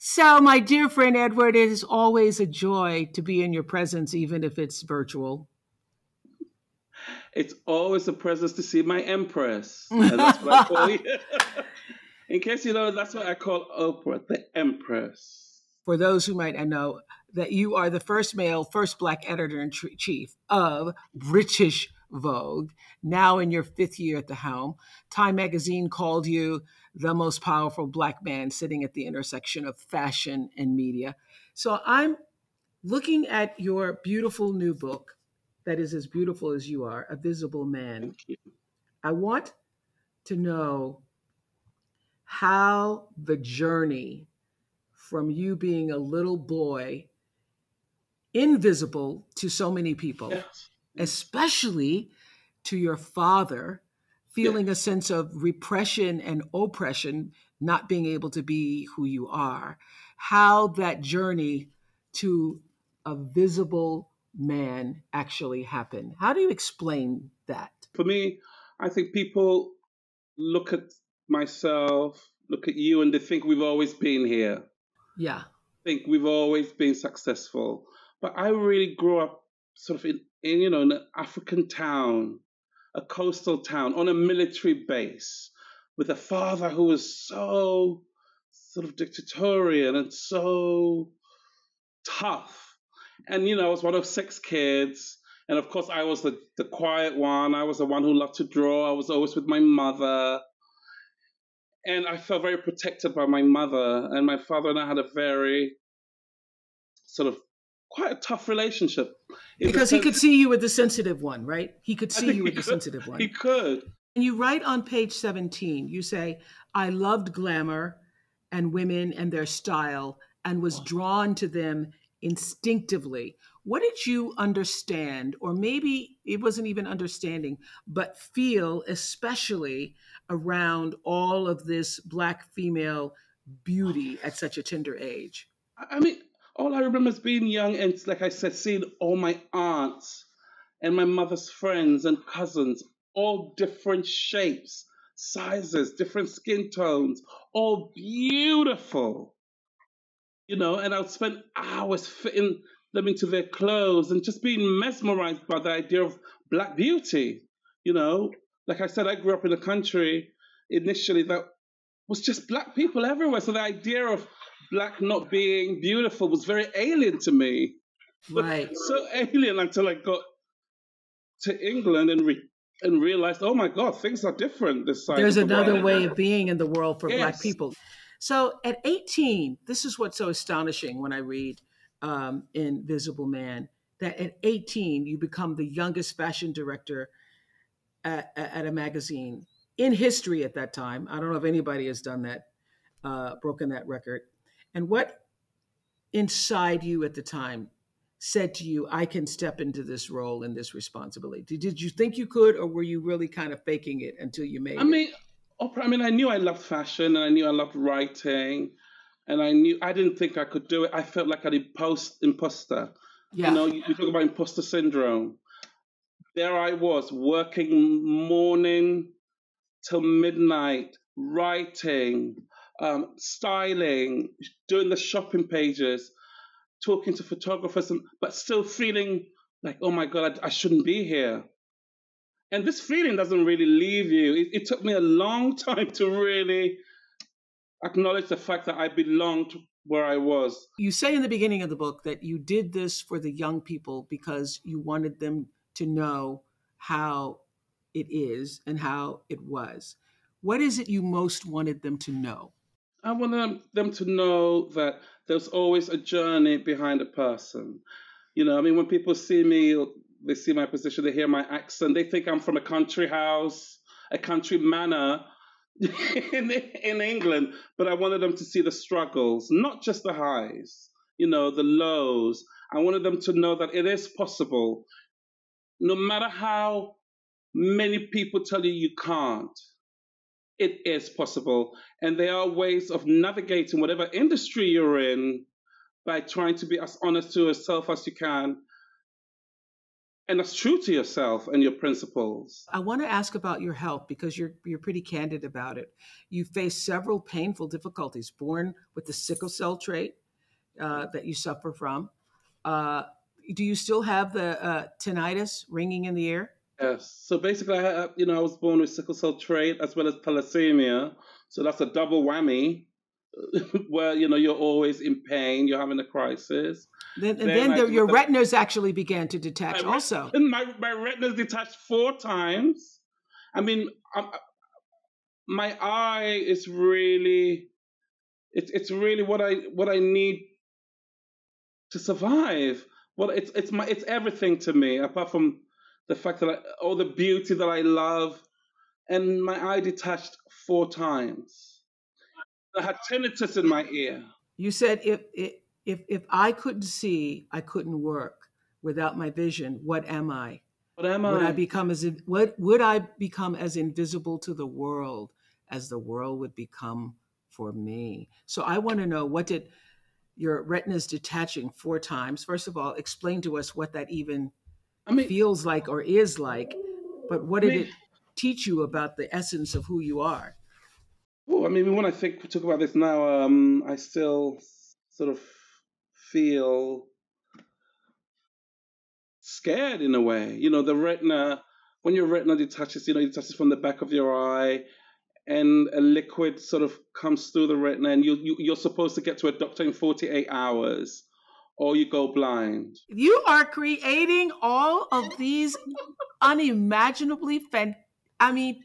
So, my dear friend Edward, it is always a joy to be in your presence, even if it's virtual. It's always a presence to see my empress, and that's what I call you. In case you know, that's what I call Oprah, the empress. For those who might not know, that you are the first male, first black editor in chief of British Vogue, now in your fifth year at the helm. Time magazine called you the most powerful black man sitting at the intersection of fashion and media. So I'm looking at your beautiful new book that is as beautiful as you are, A Visible Man. Thank you. I want to know how the journey from you being a little boy, invisible to so many people, Yes, yes, especially to your father, yeah. feeling a sense of repression and oppression, not being able to be who you are, how that journey to a visible man actually happened. How do you explain that? For me, I think people look at myself, look at you, and they think we've always been here. Yeah. Think we've always been successful. But I really grew up sort of in in an African town, a coastal town, on a military base, with a father who was so sort of dictatorial and so tough. And I was one of six kids. And of course, I was the quiet one. I was the one who loved to draw. I was always with my mother. And I felt very protected by my mother. And my father and I had a very sort of quite a tough relationship in the Because he could sense. see you with the sensitive one, right? He could I see think you he with the could. sensitive He one. could. And you write on page 17, you say, I loved glamour and women and their style and was drawn to them instinctively. What did you understand, or maybe it wasn't even understanding, but feel, especially around all of this Black female beauty at such a tender age? I mean, all I remember is being young and, like I said, seeing all my aunts and my mother's friends and cousins, all different shapes, sizes, different skin tones, all beautiful, and I would spend hours fitting them into their clothes and just being mesmerized by the idea of black beauty. You know, like I said, I grew up in a country initially that was just black people everywhere. So the idea of black not being beautiful was very alien to me. Right. So alien until I got to England and realized, oh my God, things are different this side There's of the another world. way of being in the world for Black Yes. people. So at 18, this is what's so astonishing when I read Invisible Man, that at 18, you become the youngest fashion director at a magazine in history at that time. I don't know if anybody has done that, broken that record. And what inside you at the time said to you, I can step into this role and this responsibility? Did you think you could, or were you really kind of faking it until you I made it? mean, Oprah, I mean, I knew I loved fashion and I knew I loved writing and I knew I didn't think I could do it. I felt like an imposter. Yeah. You talk about imposter syndrome. There I was working morning till midnight, writing, styling, doing the shopping pages, talking to photographers, but still feeling like, oh my God, I shouldn't be here. And this feeling doesn't really leave you. It took me a long time to really acknowledge the fact that I belonged where I was. You say in the beginning of the book that you did this for the young people because you wanted them to know how it is and how it was. What is it you most wanted them to know? I want them to know that there's always a journey behind a person. I mean, when people see me, they see my position, they hear my accent, they think I'm from a country house, a country manor in England. But I wanted them to see the struggles, not just the highs, the lows. I wanted them to know that it is possible, no matter how many people tell you you can't. It is possible. And there are ways of navigating whatever industry you're in by trying to be as honest to yourself as you can And that's true to yourself and your principles. I want to ask about your health because you're pretty candid about it. You faced several painful difficulties, born with the sickle cell trait that you suffer from. Uh, do you still have the tinnitus ringing in the ear? Yes. So basically, I was born with sickle cell trait as well as thalassemia. So that's a double whammy where, you're always in pain, you're having a crisis. And Then then I your developed retinas actually began to my, detach also. ret- my retinas detached 4 times. I mean, my eye is really, it's really what I need to survive. Well, it's everything to me, apart from the fact that all the beauty that I love, and my eye detached 4 times. I had tinnitus in my ear. You said if I couldn't see, I couldn't work. Without my vision, what am I? What am Would I I? become what would I become as invisible to the world as the world would become for me? So I want to know, what did your retinas detaching 4 times? First of all, explain to us what that even I mean, feels like or is like. But what I did mean, it teach you about the essence of who you are? when I talk about this now, I still sort of feel scared in a way. The retina, when your retina detaches, it detaches from the back of your eye, and a liquid sort of comes through the retina, and you're supposed to get to a doctor in 48 hours, or you go blind. You are creating all of these unimaginably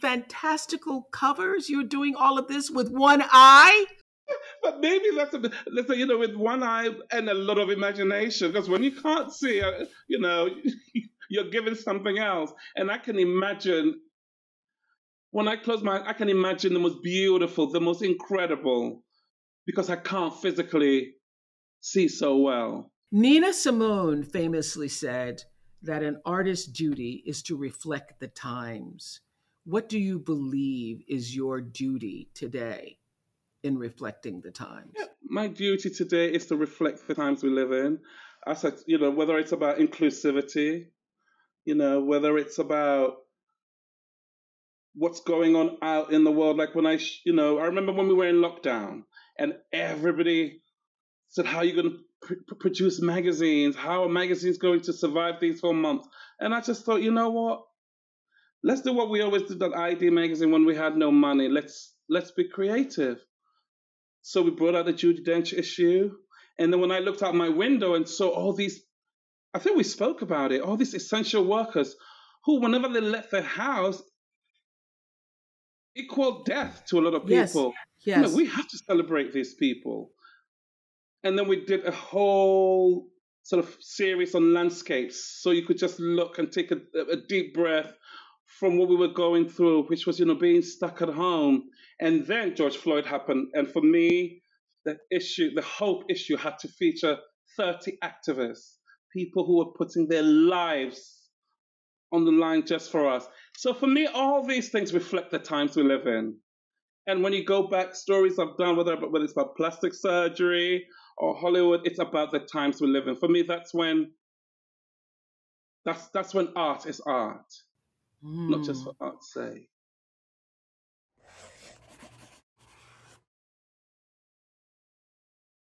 fantastical covers. You're doing all of this with one eye. But maybe let's say, with one eye and a lot of imagination, because when you can't see, you're given something else. And I can imagine, when I close my eyes, I can imagine the most beautiful, the most incredible, because I can't physically see so well. Nina Simone famously said that an artist's duty is to reflect the times. What do you believe is your duty today in reflecting the Yeah, times? my duty today is to reflect the times we live in. As I, whether it's about inclusivity, whether it's about what's going on out in the world. Like when I remember when we were in lockdown and everybody said, how are you going to produce magazines? How are magazines going to survive these 4 months? And I just thought, you know what? Let's do what we always did at ID magazine when we had no money. Let's be creative. So we brought out the Judi Dench issue. And then when I looked out my window and saw all these, I think we spoke about it, all these essential workers who, whenever they left their house, equal death to a lot of Yes, people. yes. We have to celebrate these people. And then we did a whole sort of series on landscapes, so you could just look and take a deep breath from what we were going through, which was, being stuck at home. And then George Floyd happened. And for me, the hope issue had to feature 30 activists, people who were putting their lives on the line just for us. So for me, all these things reflect the times we live in. And when you go back, stories I've done, whether it's about plastic surgery or Hollywood, it's about the times we live in. For me, that's when art is art, not just Hmm. for art's sake.